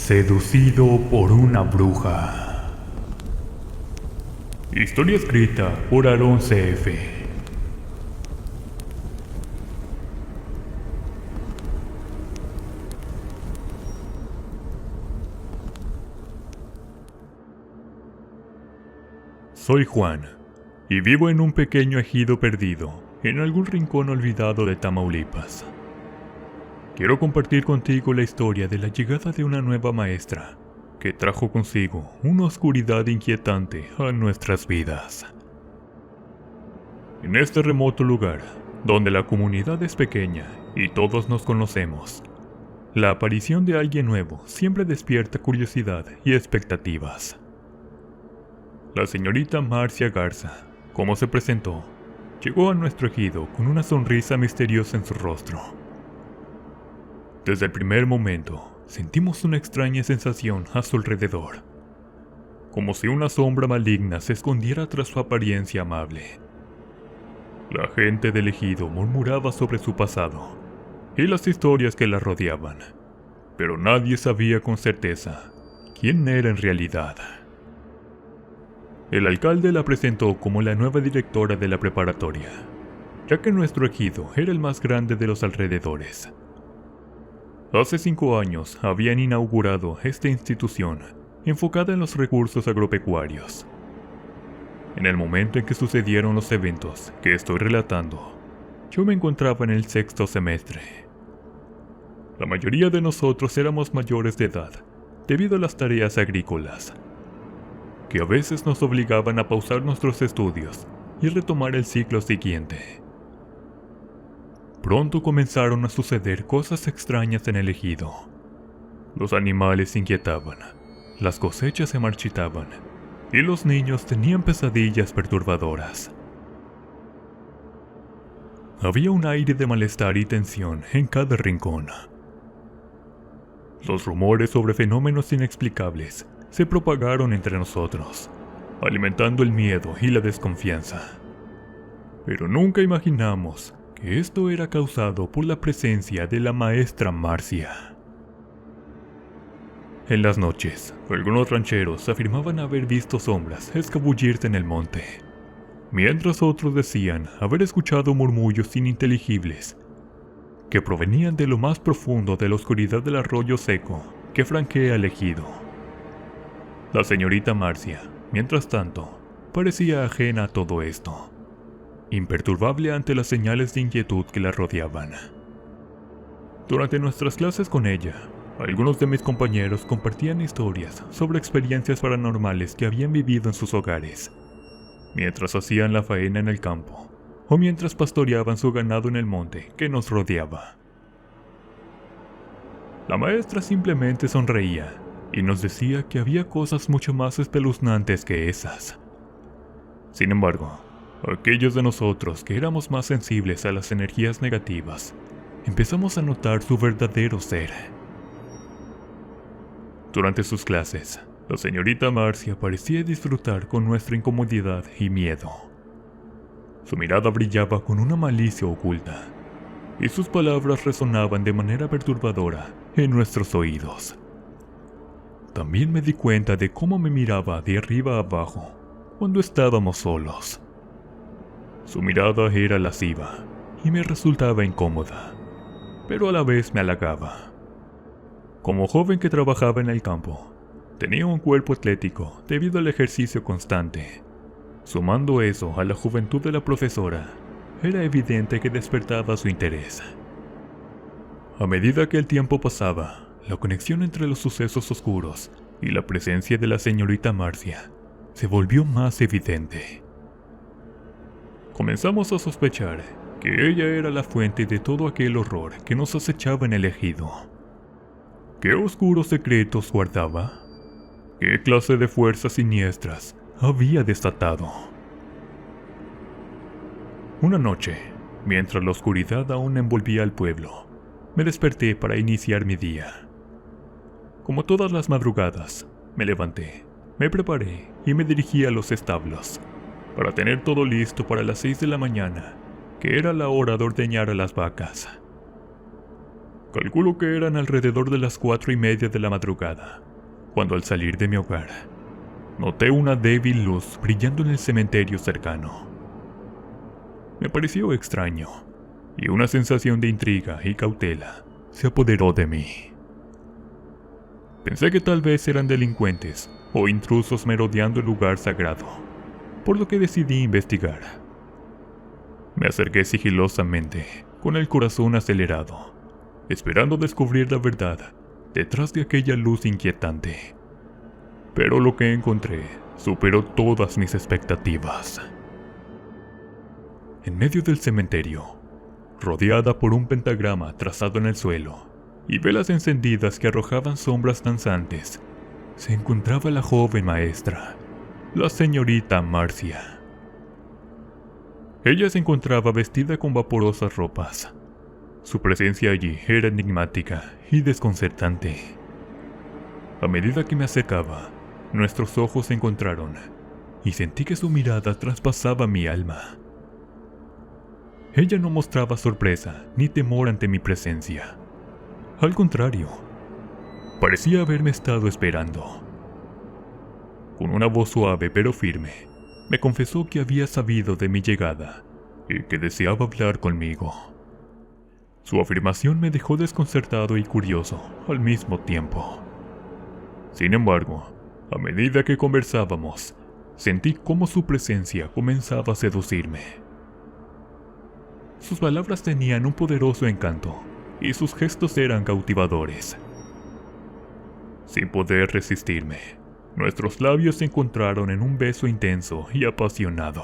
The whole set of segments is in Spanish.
Seducido por una bruja. Historia escrita por Aaron C.F. Soy Juan, y vivo en un pequeño ejido perdido, en algún rincón olvidado de Tamaulipas. Quiero compartir contigo la historia de la llegada de una nueva maestra, que trajo consigo una oscuridad inquietante a nuestras vidas. En este remoto lugar, donde la comunidad es pequeña y todos nos conocemos, la aparición de alguien nuevo siempre despierta curiosidad y expectativas. La señorita Marcia Garza, como se presentó, llegó a nuestro ejido con una sonrisa misteriosa en su rostro. Desde el primer momento, sentimos una extraña sensación a su alrededor, como si una sombra maligna se escondiera tras su apariencia amable. La gente del ejido murmuraba sobre su pasado y las historias que la rodeaban, pero nadie sabía con certeza quién era en realidad. El alcalde la presentó como la nueva directora de la preparatoria, ya que nuestro ejido era el más grande de los alrededores. Hace 5 años habían inaugurado esta institución enfocada en los recursos agropecuarios. En el momento en que sucedieron los eventos que estoy relatando, yo me encontraba en el 6º semestre. La mayoría de nosotros éramos mayores de edad debido a las tareas agrícolas, que a veces nos obligaban a pausar nuestros estudios y retomar el ciclo siguiente. Pronto comenzaron a suceder cosas extrañas en el ejido. Los animales se inquietaban, las cosechas se marchitaban y los niños tenían pesadillas perturbadoras. Había un aire de malestar y tensión en cada rincón. Los rumores sobre fenómenos inexplicables se propagaron entre nosotros, alimentando el miedo y la desconfianza. Pero nunca imaginamos que esto era causado por la presencia de la maestra Marcia. En las noches, algunos rancheros afirmaban haber visto sombras escabullirse en el monte, mientras otros decían haber escuchado murmullos ininteligibles que provenían de lo más profundo de la oscuridad del arroyo seco que franquea el ejido. La señorita Marcia, mientras tanto, parecía ajena a todo esto, imperturbable ante las señales de inquietud que la rodeaban. Durante nuestras clases con ella, algunos de mis compañeros compartían historias sobre experiencias paranormales que habían vivido en sus hogares, mientras hacían la faena en el campo, o mientras pastoreaban su ganado en el monte que nos rodeaba. La maestra simplemente sonreía y nos decía que había cosas mucho más espeluznantes que esas. Sin embargo, aquellos de nosotros que éramos más sensibles a las energías negativas, empezamos a notar su verdadero ser. Durante sus clases, la señorita Marcia parecía disfrutar con nuestra incomodidad y miedo. Su mirada brillaba con una malicia oculta, y sus palabras resonaban de manera perturbadora en nuestros oídos. También me di cuenta de cómo me miraba de arriba a abajo cuando estábamos solos. Su mirada era lasciva y me resultaba incómoda, pero a la vez me halagaba. Como joven que trabajaba en el campo, tenía un cuerpo atlético debido al ejercicio constante. Sumando eso a la juventud de la profesora, era evidente que despertaba su interés. A medida que el tiempo pasaba, la conexión entre los sucesos oscuros y la presencia de la señorita Marcia se volvió más evidente. Comenzamos a sospechar que ella era la fuente de todo aquel horror que nos acechaba en el ejido. ¿Qué oscuros secretos guardaba? ¿Qué clase de fuerzas siniestras había desatado? Una noche, mientras la oscuridad aún envolvía al pueblo, me desperté para iniciar mi día. Como todas las madrugadas, me levanté, me preparé y me dirigí a los establos, para tener todo listo para las 6 de la mañana, que era la hora de ordeñar a las vacas. Calculo que eran alrededor de las 4:30 de la madrugada, cuando al salir de mi hogar, noté una débil luz brillando en el cementerio cercano. Me pareció extraño, y una sensación de intriga y cautela se apoderó de mí. Pensé que tal vez eran delincuentes o intrusos merodeando el lugar sagrado, por lo que decidí investigar. Me acerqué sigilosamente, con el corazón acelerado, esperando descubrir la verdad detrás de aquella luz inquietante. Pero lo que encontré superó todas mis expectativas. En medio del cementerio, rodeada por un pentagrama trazado en el suelo y velas encendidas que arrojaban sombras danzantes, se encontraba la joven maestra, la señorita Marcia. Ella se encontraba vestida con vaporosas ropas. Su presencia allí era enigmática y desconcertante. A medida que me acercaba, nuestros ojos se encontraron y sentí que su mirada traspasaba mi alma. Ella no mostraba sorpresa ni temor ante mi presencia. Al contrario, parecía haberme estado esperando. Con una voz suave pero firme, me confesó que había sabido de mi llegada y que deseaba hablar conmigo. Su afirmación me dejó desconcertado y curioso al mismo tiempo. Sin embargo, a medida que conversábamos, sentí cómo su presencia comenzaba a seducirme. Sus palabras tenían un poderoso encanto y sus gestos eran cautivadores. Sin poder resistirme, nuestros labios se encontraron en un beso intenso y apasionado.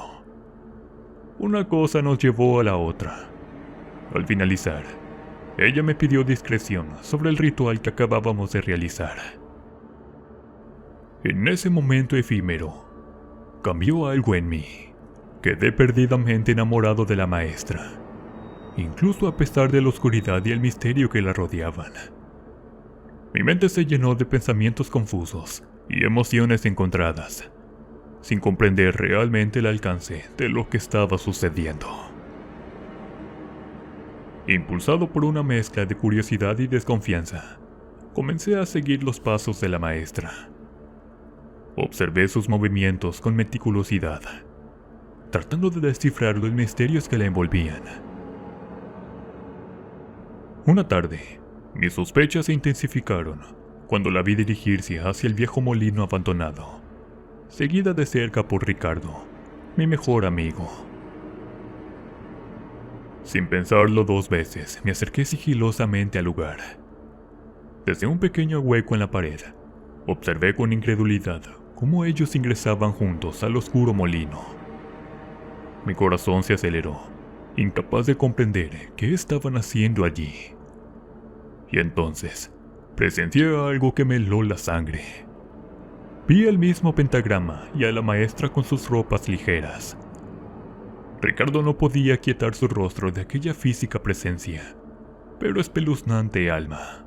Una cosa nos llevó a la otra. Al finalizar, ella me pidió discreción sobre el ritual que acabábamos de realizar. En ese momento efímero, cambió algo en mí. Quedé perdidamente enamorado de la maestra, incluso a pesar de la oscuridad y el misterio que la rodeaban. Mi mente se llenó de pensamientos confusos y emociones encontradas, sin comprender realmente el alcance de lo que estaba sucediendo. Impulsado por una mezcla de curiosidad y desconfianza, comencé a seguir los pasos de la maestra. Observé sus movimientos con meticulosidad, tratando de descifrar los misterios que la envolvían. Una tarde, mis sospechas se intensificaron cuando la vi dirigirse hacia el viejo molino abandonado, seguida de cerca por Ricardo, mi mejor amigo. Sin pensarlo 2 veces, me acerqué sigilosamente al lugar. Desde un pequeño hueco en la pared, observé con incredulidad cómo ellos ingresaban juntos al oscuro molino. Mi corazón se aceleró, incapaz de comprender qué estaban haciendo allí. Y entonces, presencié algo que me heló la sangre. Vi el mismo pentagrama y a la maestra con sus ropas ligeras. Ricardo no podía quietar su rostro de aquella física presencia, pero espeluznante alma.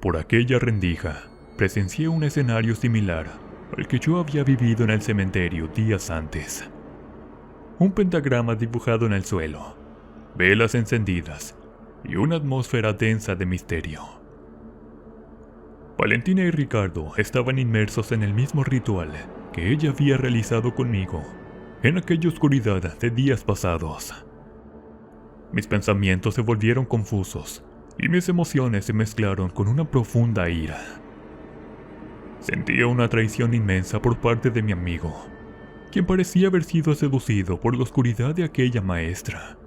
Por aquella rendija, presencié un escenario similar al que yo había vivido en el cementerio días antes. Un pentagrama dibujado en el suelo, velas encendidas y una atmósfera densa de misterio. Valentina y Ricardo estaban inmersos en el mismo ritual que ella había realizado conmigo en aquella oscuridad de días pasados. Mis pensamientos se volvieron confusos y mis emociones se mezclaron con una profunda ira. Sentía una traición inmensa por parte de mi amigo, quien parecía haber sido seducido por la oscuridad de aquella maestra.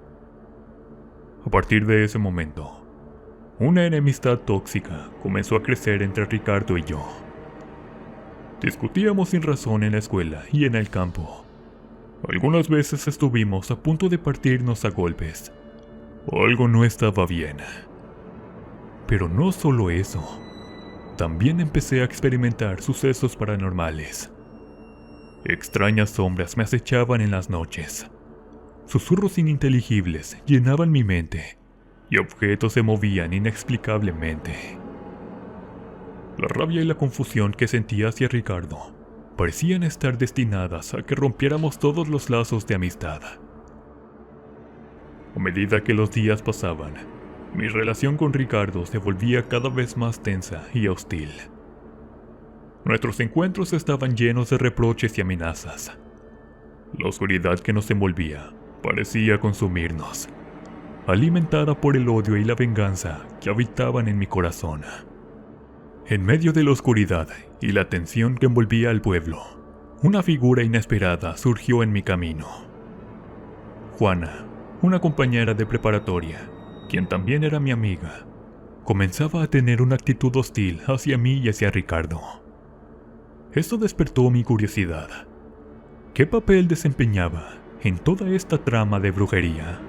A partir de ese momento, una enemistad tóxica comenzó a crecer entre Ricardo y yo. Discutíamos sin razón en la escuela y en el campo. Algunas veces estuvimos a punto de partirnos a golpes. Algo no estaba bien. Pero no solo eso, también empecé a experimentar sucesos paranormales. Extrañas sombras me acechaban en las noches. Susurros ininteligibles llenaban mi mente y objetos se movían inexplicablemente. La rabia y la confusión que sentía hacia Ricardo parecían estar destinadas a que rompiéramos todos los lazos de amistad. A medida que los días pasaban, Mi relación con Ricardo se volvía cada vez más tensa y hostil. Nuestros encuentros estaban llenos de reproches y amenazas. La oscuridad que nos envolvía parecía consumirnos, alimentada por el odio y la venganza que habitaban en mi corazón. En medio de la oscuridad y la tensión que envolvía al pueblo, una figura inesperada surgió en mi camino. Juana, una compañera de preparatoria, quien también era mi amiga, comenzaba a tener una actitud hostil hacia mí y hacia Ricardo. Esto despertó mi curiosidad. ¿Qué papel desempeñaba en toda esta trama de brujería?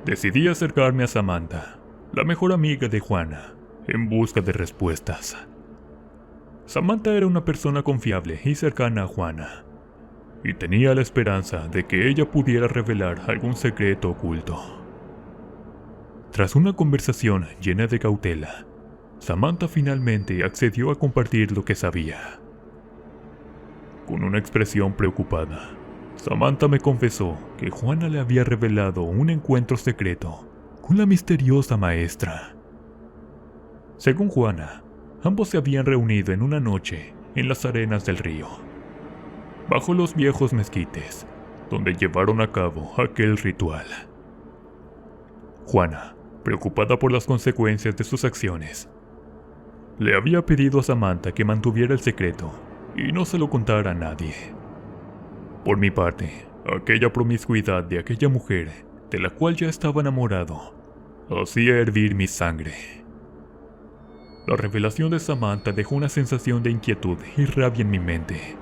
Decidí acercarme a Samantha, la mejor amiga de Juana, en busca de respuestas. Samantha era una persona confiable y cercana a Juana, y tenía la esperanza de que ella pudiera revelar algún secreto oculto. Tras una conversación llena de cautela, Samantha finalmente accedió a compartir lo que sabía. Con una expresión preocupada, Samantha me confesó que Juana le había revelado un encuentro secreto con la misteriosa maestra. Según Juana, ambos se habían reunido en una noche en las arenas del río, bajo los viejos mezquites, donde llevaron a cabo aquel ritual. Juana, preocupada por las consecuencias de sus acciones, le había pedido a Samantha que mantuviera el secreto y no se lo contara a nadie. Por mi parte, aquella promiscuidad de aquella mujer, de la cual ya estaba enamorado, hacía hervir mi sangre. La revelación de Samantha dejó una sensación de inquietud y rabia en mi mente.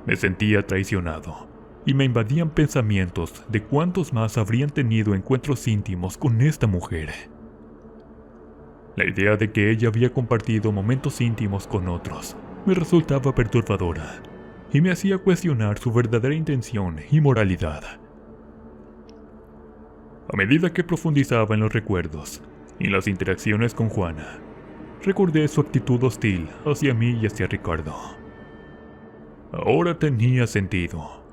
Me sentía traicionado y me invadían pensamientos de cuántos más habrían tenido encuentros íntimos con esta mujer. La idea de que ella había compartido momentos íntimos con otros me resultaba perturbadora y me hacía cuestionar su verdadera intención y moralidad. A medida que profundizaba en los recuerdos y las interacciones con Juana, recordé su actitud hostil hacia mí y hacia Ricardo. Ahora tenía sentido.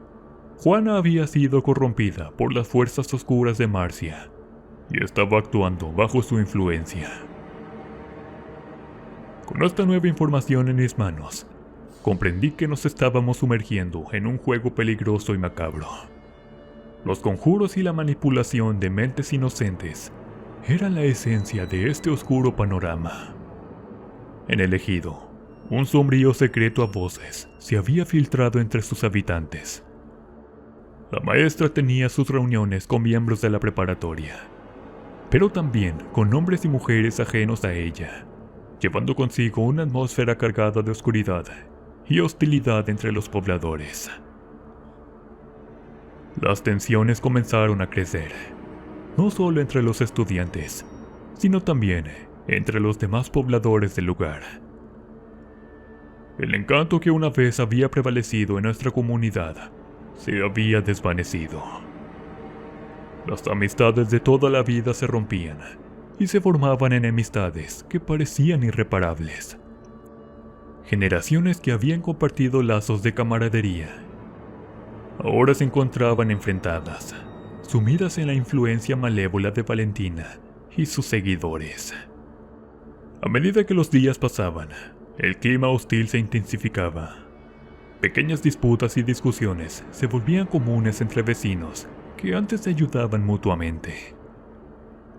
Juana había sido corrompida por las fuerzas oscuras de Marcia y estaba actuando bajo su influencia. Con esta nueva información en mis manos, comprendí que nos estábamos sumergiendo en un juego peligroso y macabro. Los conjuros y la manipulación de mentes inocentes eran la esencia de este oscuro panorama. En el ejido, un sombrío secreto a voces se había filtrado entre sus habitantes. La maestra tenía sus reuniones con miembros de la preparatoria, pero también con hombres y mujeres ajenos a ella, llevando consigo una atmósfera cargada de oscuridad y hostilidad entre los pobladores. Las tensiones comenzaron a crecer, no solo entre los estudiantes, sino también entre los demás pobladores del lugar. El encanto que una vez había prevalecido en nuestra comunidad se había desvanecido. Las amistades de toda la vida se rompían y se formaban enemistades que parecían irreparables. Generaciones que habían compartido lazos de camaradería ahora se encontraban enfrentadas, sumidas en la influencia malévola de Valentina y sus seguidores. A medida que los días pasaban, el clima hostil se intensificaba. Pequeñas disputas y discusiones se volvían comunes entre vecinos que antes se ayudaban mutuamente.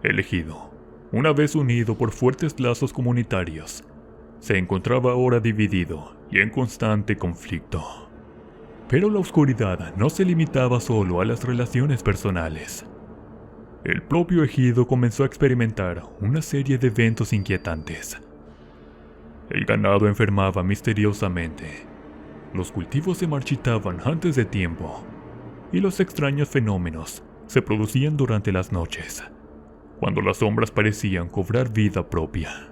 El ejido, una vez unido por fuertes lazos comunitarios, se encontraba ahora dividido y en constante conflicto. Pero la oscuridad no se limitaba solo a las relaciones personales. El propio ejido comenzó a experimentar una serie de eventos inquietantes. El ganado enfermaba misteriosamente, los cultivos se marchitaban antes de tiempo, y los extraños fenómenos se producían durante las noches, cuando las sombras parecían cobrar vida propia.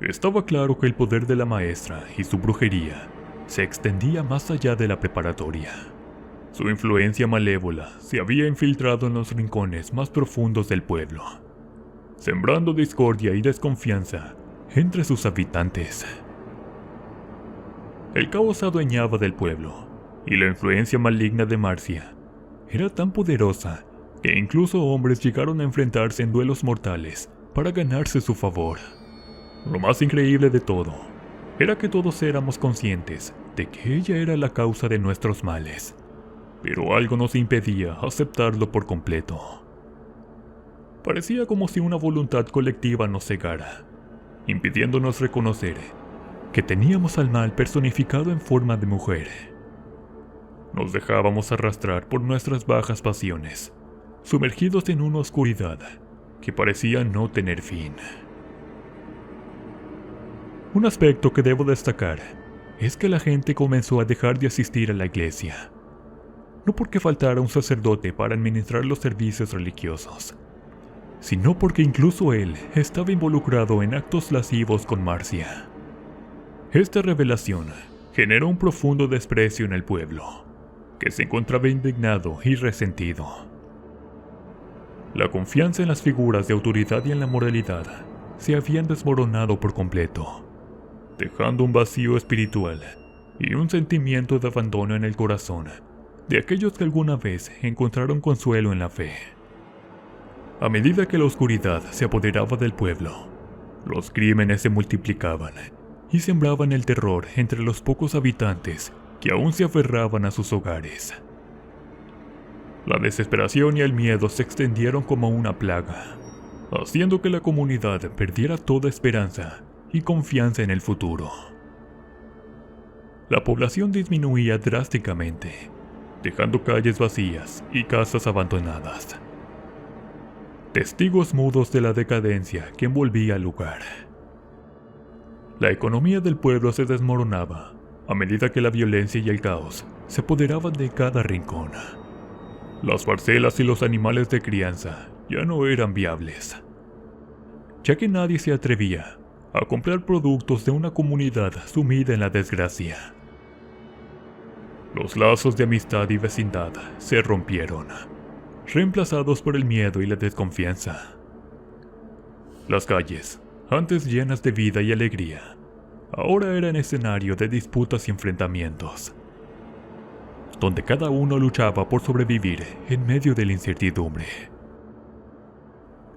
Estaba claro que el poder de la maestra y su brujería se extendía más allá de la preparatoria. Su influencia malévola se había infiltrado en los rincones más profundos del pueblo, sembrando discordia y desconfianza entre sus habitantes. El caos se adueñaba del pueblo, y la influencia maligna de Marcia era tan poderosa que incluso hombres llegaron a enfrentarse en duelos mortales para ganarse su favor. Lo más increíble de todo era que todos éramos conscientes de que ella era la causa de nuestros males, pero algo nos impedía aceptarlo por completo. Parecía como si una voluntad colectiva nos cegara, impidiéndonos reconocer que teníamos al mal personificado en forma de mujer. Nos dejábamos arrastrar por nuestras bajas pasiones, sumergidos en una oscuridad que parecía no tener fin. Un aspecto que debo destacar es que la gente comenzó a dejar de asistir a la iglesia, no porque faltara un sacerdote para administrar los servicios religiosos, sino porque incluso él estaba involucrado en actos lascivos con Marcia. Esta revelación generó un profundo desprecio en el pueblo, que se encontraba indignado y resentido. La confianza en las figuras de autoridad y en la moralidad se habían desmoronado por completo, dejando un vacío espiritual y un sentimiento de abandono en el corazón de aquellos que alguna vez encontraron consuelo en la fe. A medida que la oscuridad se apoderaba del pueblo, los crímenes se multiplicaban y sembraban el terror entre los pocos habitantes que aún se aferraban a sus hogares. La desesperación y el miedo se extendieron como una plaga, haciendo que la comunidad perdiera toda esperanza y confianza en el futuro. La población disminuía drásticamente, dejando calles vacías y casas abandonadas, testigos mudos de la decadencia que envolvía el lugar. La economía del pueblo se desmoronaba a medida que la violencia y el caos se apoderaban de cada rincón. Las parcelas y los animales de crianza ya no eran viables, ya que nadie se atrevía a comprar productos de una comunidad sumida en la desgracia. Los lazos de amistad y vecindad se rompieron, reemplazados por el miedo y la desconfianza. Las calles, antes llenas de vida y alegría, ahora eran escenario de disputas y enfrentamientos, donde cada uno luchaba por sobrevivir en medio de la incertidumbre.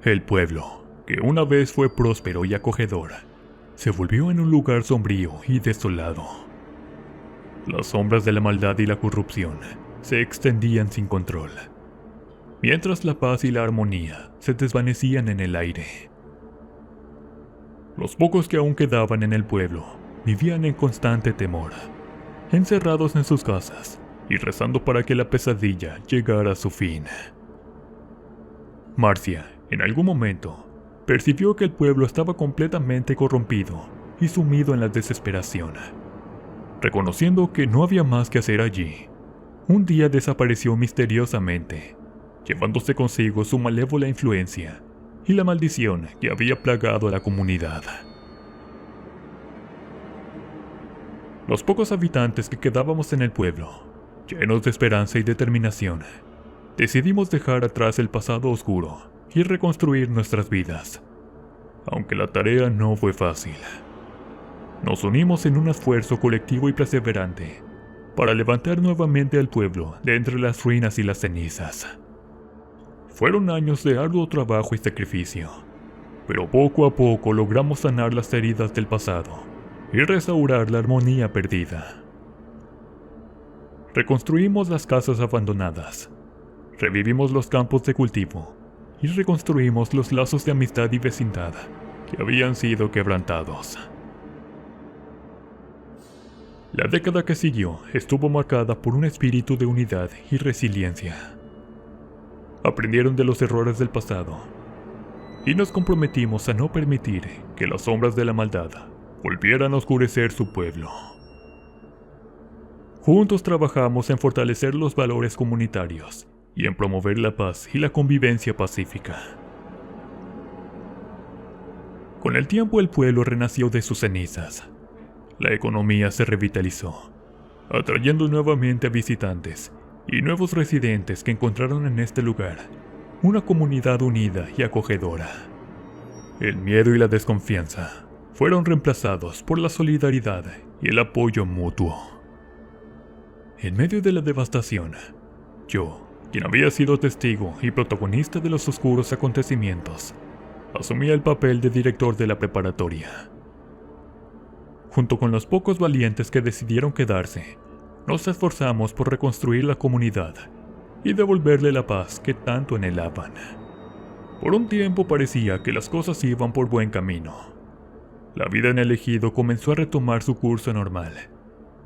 El pueblo, que una vez fue próspero y acogedor, se volvió en un lugar sombrío y desolado. Las sombras de la maldad y la corrupción se extendían sin control, mientras la paz y la armonía se desvanecían en el aire. Los pocos que aún quedaban en el pueblo vivían en constante temor, encerrados en sus casas y rezando para que la pesadilla llegara a su fin. Marcia, en algún momento, percibió que el pueblo estaba completamente corrompido y sumido en la desesperación. Reconociendo que no había más que hacer allí, un día desapareció misteriosamente, llevándose consigo su malévola influencia y la maldición que había plagado a la comunidad. Los pocos habitantes que quedábamos en el pueblo, llenos de esperanza y determinación, decidimos dejar atrás el pasado oscuro y reconstruir nuestras vidas, aunque la tarea no fue fácil. Nos unimos en un esfuerzo colectivo y perseverante para levantar nuevamente al pueblo de entre las ruinas y las cenizas. Fueron años de arduo trabajo y sacrificio, pero poco a poco logramos sanar las heridas del pasado y restaurar la armonía perdida. Reconstruimos las casas abandonadas, revivimos los campos de cultivo y reconstruimos los lazos de amistad y vecindad que habían sido quebrantados. La década que siguió estuvo marcada por un espíritu de unidad y resiliencia. Aprendieron de los errores del pasado y nos comprometimos a no permitir que las sombras de la maldad volvieran a oscurecer su pueblo. Juntos trabajamos en fortalecer los valores comunitarios y en promover la paz y la convivencia pacífica. Con el tiempo el pueblo renació de sus cenizas. La economía se revitalizó, atrayendo nuevamente a visitantes y nuevos residentes que encontraron en este lugar una comunidad unida y acogedora. El miedo y la desconfianza fueron reemplazados por la solidaridad y el apoyo mutuo. En medio de la devastación, yo, quien había sido testigo y protagonista de los oscuros acontecimientos, asumía el papel de director de la preparatoria. Junto con los pocos valientes que decidieron quedarse, nos esforzamos por reconstruir la comunidad y devolverle la paz que tanto anhelaban. Por un tiempo parecía que las cosas iban por buen camino. La vida en el ejido comenzó a retomar su curso normal,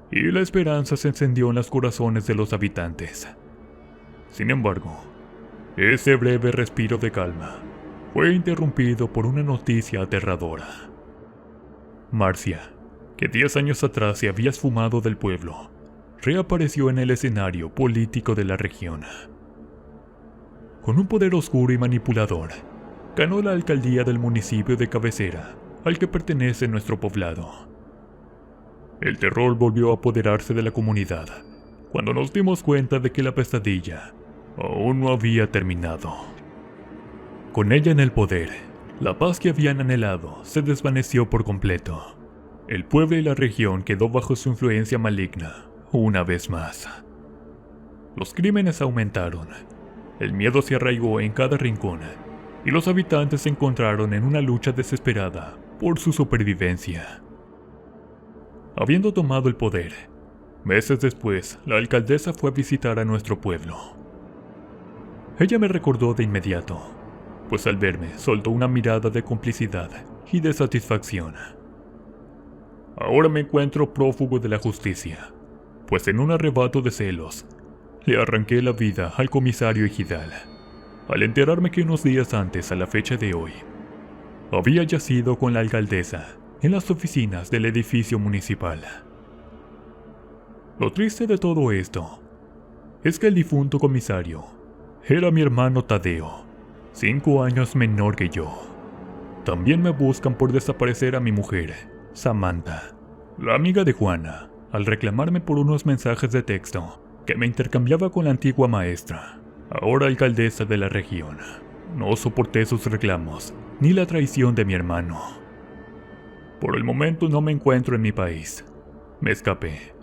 y la esperanza se encendió en los corazones de los habitantes. Sin embargo, ese breve respiro de calma fue interrumpido por una noticia aterradora. Marcia, que 10 años atrás se había esfumado del pueblo, reapareció en el escenario político de la región. Con un poder oscuro y manipulador, ganó la alcaldía del municipio de cabecera al que pertenece nuestro poblado. El terror volvió a apoderarse de la comunidad cuando nos dimos cuenta de que la pesadilla aún no había terminado. Con ella en el poder, la paz que habían anhelado se desvaneció por completo. El pueblo y la región quedó bajo su influencia maligna una vez más. Los crímenes aumentaron, el miedo se arraigó en cada rincón, y los habitantes se encontraron en una lucha desesperada por su supervivencia. Habiendo tomado el poder, meses después, la alcaldesa fue a visitar a nuestro pueblo. Ella me recordó de inmediato, pues al verme soltó una mirada de complicidad y de satisfacción. Ahora me encuentro prófugo de la justicia, pues en un arrebato de celos, le arranqué la vida al comisario ejidal, al enterarme que unos días antes a la fecha de hoy, había yacido con la alcaldesa en las oficinas del edificio municipal. Lo triste de todo esto es que el difunto comisario era mi hermano Tadeo, 5 años menor que yo. También me buscan por desaparecer a mi mujer, Samantha, la amiga de Juana, al reclamarme por unos mensajes de texto que me intercambiaba con la antigua maestra, ahora alcaldesa de la región. No soporté sus reclamos, ni la traición de mi hermano. Por el momento no me encuentro en mi país. Me escapé,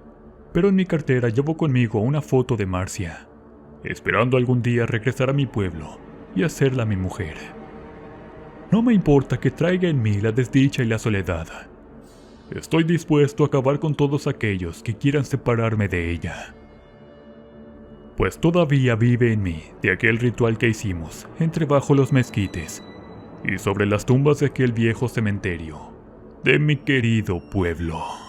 pero en mi cartera llevo conmigo una foto de Marcia, esperando algún día regresar a mi pueblo y hacerla mi mujer. No me importa que traiga en mí la desdicha y la soledad. Estoy dispuesto a acabar con todos aquellos que quieran separarme de ella, pues todavía vive en mí de aquel ritual que hicimos entre bajo los mezquites y sobre las tumbas de aquel viejo cementerio de mi querido pueblo.